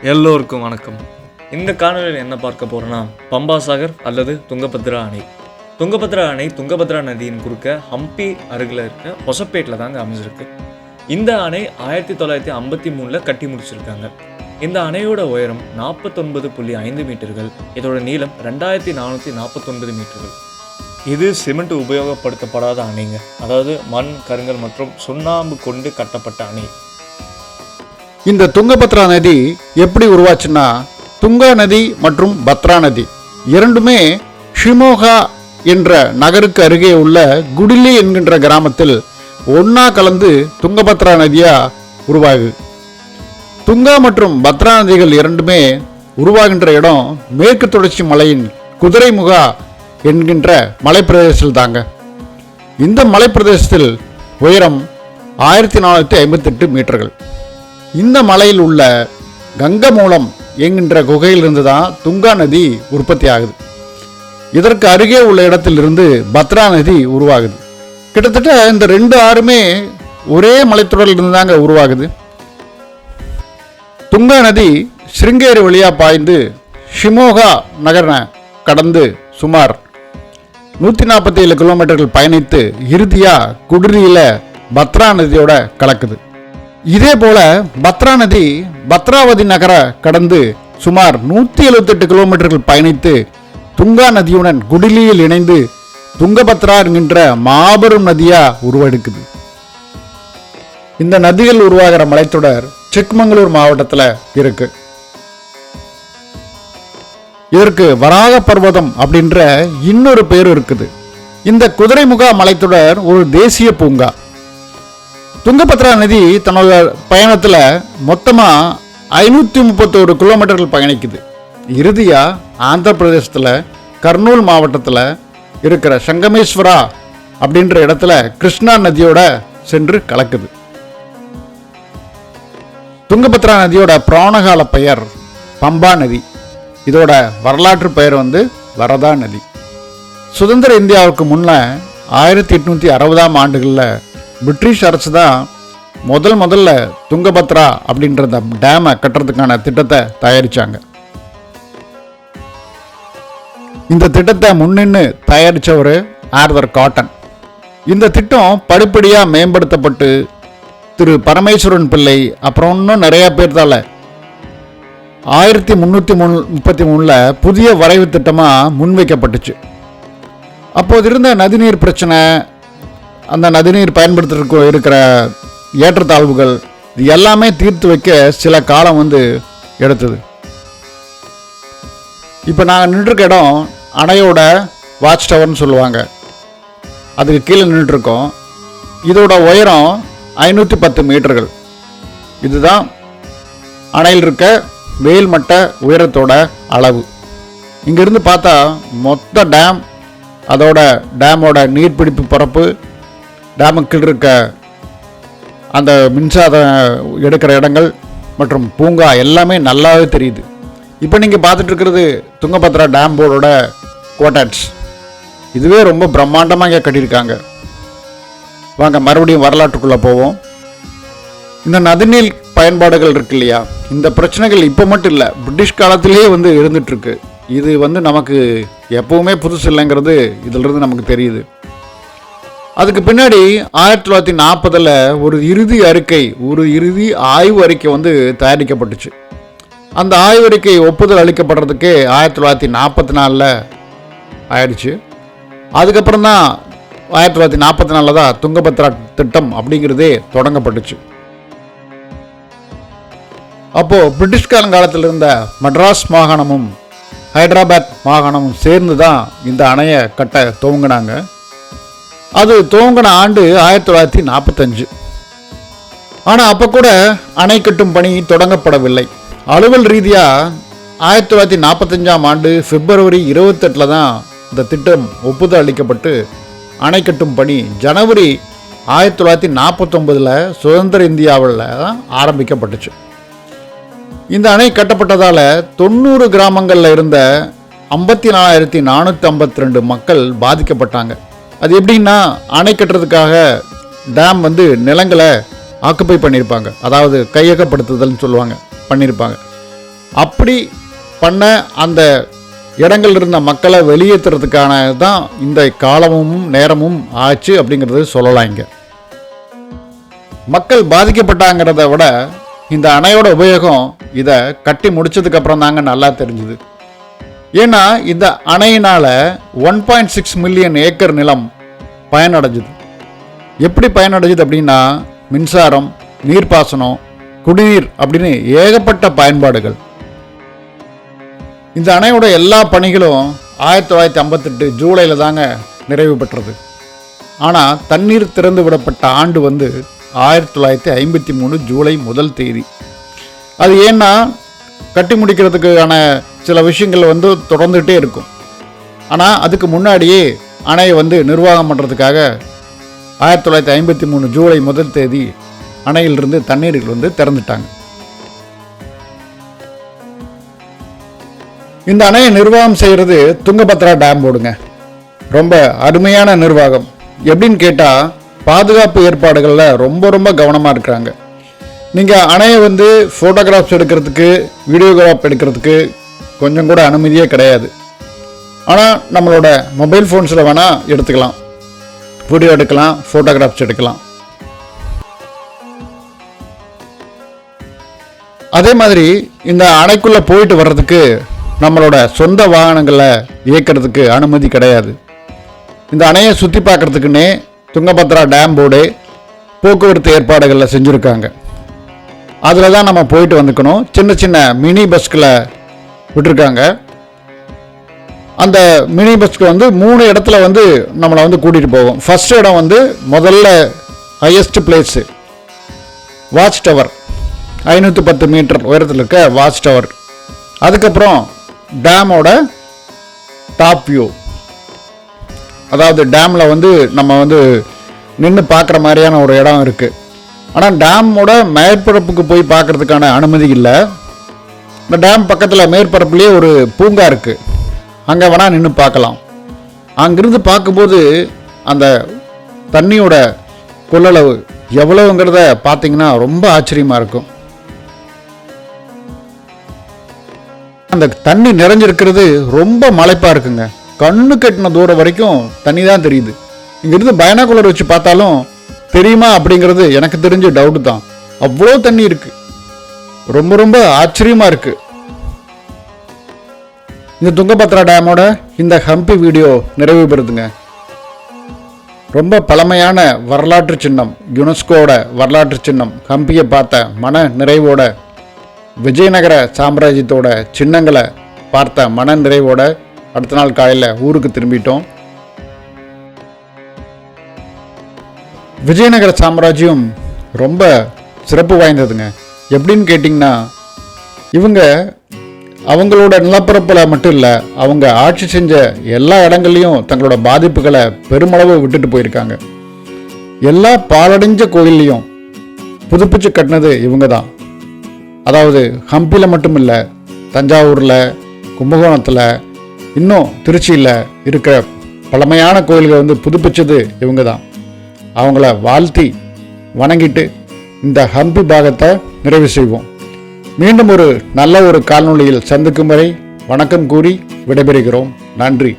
எல்லோருக்கும் வணக்கம். இந்த காணொலியில் என்ன பார்க்க போகிறோன்னா, பம்பா சாகர் அல்லது துங்கபத்ரா அணை. துங்கபத்ரா அணை துங்கபத்ரா நதியின் குறுக்க ஹம்பி அருகில் இருக்க ஹொசப்பேட்டில் தாங்க அமைஞ்சிருக்கு. இந்த அணை 1953 கட்டி முடிச்சிருக்காங்க. இந்த அணையோட உயரம் 49.5 மீட்டர்கள். இதோட நீளம் 2449 மீட்டர்கள். இது சிமெண்ட் உபயோகப்படுத்தப்படாத அணைங்க. அதாவது மண், கருங்கல் மற்றும் சுண்ணாம்பு கொண்டு கட்டப்பட்ட அணை. இந்த துங்கபத்ரா நதி எப்படி உருவாச்சுன்னா, துங்கா நதி மற்றும் பத்ரா நதி இரண்டுமே ஷிமோகா என்ற நகருக்கு அருகே உள்ள குடிலி என்கின்ற கிராமத்தில் ஒன்னா கலந்து துங்கபத்ரா நதியா உருவாகுது. துங்கா மற்றும் பத்ரா நதிகள் இரண்டுமே உருவாகின்ற இடம் மேற்கு தொடர்ச்சி மலையின் குதிரைமுகா என்கின்ற மலைப்பிரதேசத்தில் தாங்க. இந்த மலைப்பிரதேசத்தில் உயரம் 1458 மீட்டர்கள். இந்த மலையில் உள்ள கங்கமூலம் என்கின்ற குகையிலிருந்து தான் துங்கா நதி உற்பத்தி ஆகுது. இதற்கு அருகே உள்ள இடத்திலிருந்து பத்ரா நதி உருவாகுது. கிட்டத்தட்ட இந்த ரெண்டு ஆறுமே ஒரே மலைத்தொடரிலிருந்து தாங்க உருவாகுது. துங்கா நதி ஸ்ருங்கேரி வழியா பாய்ந்து ஷிமோகா நகரை கடந்து சுமார் 147 கிலோமீட்டர்கள் பயணித்து இறுதியாக குடிரியில் பத்ரா நதியோட கலக்குது. இதே போல பத்ரா நதி பத்ராவதி நகரை கடந்து சுமார் 178 கிலோமீட்டர்கள் பயணித்து துங்கா நதியுடன் குடிலியில் இணைந்து துங்கபத்ரா என்கின்ற மாபெரும் நதியா உருவெடுக்குது. இந்த நதிகள் உருவாகிற மலைத்தொடர் சிக்மங்களூர் மாவட்டத்தில் இருக்கு. இதற்கு வராக பர்வதம் அப்படின்ற இன்னொரு பேர் இருக்குது. இந்த குதிரைமுகா மலைத்தொடர் ஒரு தேசிய பூங்கா. துங்கபத்ரா நதி தன்னோட பயணத்தில் மொத்தமாக 531 கிலோமீட்டர்கள் பயணிக்குது. இறுதியாக ஆந்திர பிரதேசத்தில் கர்னூல் மாவட்டத்தில் இருக்கிற சங்கமேஸ்வரா அப்படின்ற இடத்துல கிருஷ்ணா நதியோட சென்று கலக்குது. துங்கபத்ரா நதியோட புராணகால பெயர் பம்பா நதி. இதோட வரலாற்று பெயர் வரதா நதி. சுதந்திர இந்தியாவுக்கு முன்ன 1860ஆம் ஆண்டுகளில் பிரிட்டிஷ் அரசு தான் முதல்ல துங்கபத்ரா அப்படின்ற டேமை கட்டுறதுக்கான திட்டத்தை தயாரித்தாங்க. இந்த திட்டத்தை முன்னின்று தயாரித்தவர் ஆர்தர் காட்டன். இந்த திட்டம் படிப்படியாக மேம்படுத்தப்பட்டு திரு பரமேஸ்வரன் பிள்ளை அப்புறம் இன்னும் நிறையா பேர்தால 1333 புதிய வரைவு திட்டமாக முன்வைக்கப்பட்டுச்சு. அப்போது இருந்த நதிநீர் பிரச்சனை, அந்த நதிநீர் பயன்படுத்துறதுக்கு இருக்கிற ஏற்றத்தாழ்வுகள், இது எல்லாமே தீர்த்து வைக்க சில காலம் எடுத்தது. இப்போ நாங்கள் நின்றுருக்க இடம் அணையோட வாட்ச் டவர்னு சொல்லுவாங்க. அதுக்கு கீழே நின்றுருக்கோம். இதோட உயரம் 510 மீட்டர்கள். இதுதான் அணையில் இருக்க மேல்மட்ட உயரத்தோட அளவு. இங்கேருந்து பார்த்தா மொத்த டேம், அதோட டேமோட நீர்பிடிப்பு பரப்பு, டேமுக்கு இருக்க அந்த மின்சாரம் எடுக்கிற இடங்கள் மற்றும் பூங்கா எல்லாமே நல்லாவே தெரியுது. இப்போ நீங்கள் பார்த்துட்டு இருக்கிறது துங்கபத்ரா டேம் போர்டோட குவார்ட்டர்ஸ். இதுவே ரொம்ப பிரம்மாண்டமாக இங்கே கட்டியிருக்காங்க. வாங்க மறுபடியும் வரலாற்றுக்குள்ளே போவோம். இந்த நதிநீர் பயன்பாடுகள் இருக்கு இல்லையா, இந்த பிரச்சனைகள் இப்போ மட்டும் இல்லை, பிரிட்டிஷ் காலத்திலேயே இருந்துகிட்ருக்கு. இது நமக்கு எப்போவுமே புதுசு இல்லைங்கிறது இதிலிருந்து நமக்கு தெரியுது. அதுக்கு பின்னாடி 1940 ஒரு இறுதி ஆய்வு அறிக்கை தயாரிக்கப்பட்டுச்சு. அந்த ஆய்வறிக்கை ஒப்புதல் அளிக்கப்படுறதுக்கு 1944 ஆயிடுச்சு. அதுக்கப்புறம் தான் 1944 தான் துங்கபத்ரா திட்டம் அப்படிங்கிறதே தொடங்கப்பட்டுச்சு. அப்போது பிரிட்டிஷ் காலங்காலத்தில் இருந்த மட்ராஸ் மாகாணமும் ஹைதராபாத் மாகாணமும் சேர்ந்து தான் இந்த அணையை கட்ட துவங்கினாங்க. அது துவங்கின ஆண்டு 1945. ஆனால் அப்போ கூட அணை கட்டும் பணி தொடங்கப்படவில்லை. அலுவல் ரீதியாக 1945ஆம் ஆண்டு பிப்ரவரி 28 தான் இந்த திட்டம் ஒப்புதல் அளிக்கப்பட்டு அணை கட்டும் பணி ஜனவரி 1949 சுதந்திர இந்தியாவில் தான் ஆரம்பிக்கப்பட்டுச்சு. இந்த அணை கட்டப்பட்டதால் 90 கிராமங்களில் இருந்த 54,452 மக்கள் பாதிக்கப்பட்டாங்க. அது எப்படின்னா, அணை கட்டுறதுக்காக டேம் நிலங்களை ஆக்குப்பை பண்ணியிருப்பாங்க, அதாவது கையகப்படுத்துதல்னு சொல்லுவாங்க, பண்ணியிருப்பாங்க. அப்படி பண்ண அந்த இடங்கள் இருந்த மக்களை வெளியேற்றுறதுக்கான தான் இந்த காலமும் நேரமும் ஆச்சு அப்படிங்கிறது சொல்லலாம். இங்கே மக்கள் பாதிக்கப்பட்டாங்கிறத விட இந்த அணையோட உபயோகம் இதை கட்டி முடிச்சதுக்கப்புறம் தாங்க நல்லா தெரிஞ்சுது. ஏன்னா இந்த அணையினால் 1.6 மில்லியன் ஏக்கர் நிலம் பயனடைஞ்சுது. எப்படி பயனடைஞ்சுது அப்படின்னா மின்சாரம், நீர்ப்பாசனம், குடிநீர் அப்படின்னு ஏகப்பட்ட பயன்பாடுகள். இந்த அணையோட எல்லா பணிகளும் 1958 ஜூலையில் தாங்க நிறைவு பெற்றது. ஆனால் தண்ணீர் திறந்து விடப்பட்ட ஆண்டு 1953 ஜூலை 1 தேதி. அது ஏன்னா கட்டி முடிக்கிறதுக்கான சில விஷயங்கள் தொடர்ந்துகிட்டே இருக்கும். ஆனால் அதுக்கு முன்னாடியே அணையை நிர்வாகம் பண்ணுறதுக்காக 1953 ஜூலை 1 தேதி அணையிலிருந்து தண்ணீர்கள் திறந்துட்டாங்க. இந்த அணையை நிர்வாகம் செய்கிறது துங்கபத்ரா டேம் போர்டுங்க. ரொம்ப அருமையான நிர்வாகம். எப்படின்னு கேட்டால் பாதுகாப்பு ஏற்பாடுகளில் ரொம்ப ரொம்ப கவனமாக இருக்கிறாங்க. நீங்கள் அணையை ஃபோட்டோகிராஃப்ஸ் எடுக்கிறதுக்கு, வீடியோகிராஃப் எடுக்கிறதுக்கு கொஞ்சம் கூட அனுமதியே கிடையாது. ஆனால் நம்மளோட மொபைல் ஃபோன்ஸில் வேணால் எடுத்துக்கலாம், வீடியோ எடுக்கலாம், ஃபோட்டோகிராஃப்ஸ் எடுக்கலாம். அதே மாதிரி இந்த அணைக்குள்ளே போயிட்டு வர்றதுக்கு நம்மளோட சொந்த வாகனங்களை இயக்கிறதுக்கு அனுமதி கிடையாது. இந்த அணையை சுற்றி பார்க்குறதுக்குன்னே துங்கபத்ரா டேம் போர்டு போக்குவரத்து ஏற்பாடுகளில் செஞ்சுருக்காங்க. அதில் தான் நம்ம போயிட்டு வந்துக்கணும். சின்ன சின்ன மினி பஸ்களை விட்டுருக்காங்க. அந்த மினி பஸ்க்கு 3 இடத்துல நம்மளை கூட்டிகிட்டு போகும். ஃபஸ்ட் இடம் முதல்ல ஹையஸ்ட் பிளேஸு வாட்ச் டவர், 510 மீட்டர் உயரத்தில் இருக்க வாட்ச் டவர். அதுக்கப்புறம் டேமோட டாப் வியூ, அதாவது டேமில் நம்ம நின்று பார்க்குற மாதிரியான ஒரு இடம் இருக்குது. ஆனால் டேமோட மேற்பரப்புக்கு போய் பார்க்குறதுக்கான அனுமதி இல்லை. இந்த டேம் பக்கத்தில் மேற்பரப்புலேயே ஒரு பூங்கா இருக்குது, அங்கே வேணால் நின்று பார்க்கலாம். அங்கிருந்து பார்க்கும்போது அந்த தண்ணியோட கொள்ளளவு எவ்வளவுங்கிறத பார்த்தீங்கன்னா ரொம்ப ஆச்சரியமாக இருக்கும். அந்த தண்ணி நிறைஞ்சிருக்கிறது ரொம்ப மலைப்பாக இருக்குங்க. கண்ணு கட்டின தூரம் வரைக்கும் தண்ணி தான் தெரியுது. இங்கிருந்து பைனாகுலர் வச்சு பார்த்தாலும் தெரியுமா அப்படிங்கிறது எனக்கு தெரிஞ்ச டவுட்டு தான். அவ்வளோ தண்ணி இருக்கு, ரொம்ப ரொம்ப ஆச்சரியமாக இருக்கு. இந்த துங்கபத்ரா டேமோட இந்த ஹம்பி வீடியோ நிறைவு பெறுதுங்க. ரொம்ப பழமையான வரலாற்று சின்னம், யுனெஸ்கோவோட வரலாற்று சின்னம் ஹம்பியை பார்த்த மன நிறைவோட, விஜயநகர சாம்ராஜ்யத்தோட சின்னங்களை பார்த்த மன நிறைவோட அடுத்த நாள் காலையில் ஊருக்கு திரும்பிட்டோம். விஜயநகர சாம்ராஜ்யம் ரொம்ப சிறப்பு வாய்ந்ததுங்க. எப்படின்னு கேட்டிங்கன்னா இவங்க அவங்களோட நிலப்பரப்பில் மட்டும் இல்லை, அவங்க ஆட்சி செஞ்ச எல்லா இடங்கள்லையும் தங்களோட பாதிப்புகளை பெருமளவு விட்டுட்டு போயிருக்காங்க. எல்லா பாலடைஞ்ச கோயில்லையும் புதுப்பிச்சு கட்டினது இவங்க தான். அதாவது ஹம்பியில் மட்டும் இல்லை, தஞ்சாவூரில், கும்பகோணத்தில், இன்னும் திருச்சியில் இருக்கிற பழமையான கோயில்களை புதுப்பிச்சது இவங்க தான். அவங்கள வாழ்த்தி வணங்கிட்டு இந்த ஹம்பி பாகத்தை நிறைவு செய்வோம். மீண்டும் ஒரு நல்ல ஒரு காணொளியில் சந்திக்கும் வரை வணக்கம் கூறி விடைபெறுகிறோம். நன்றி.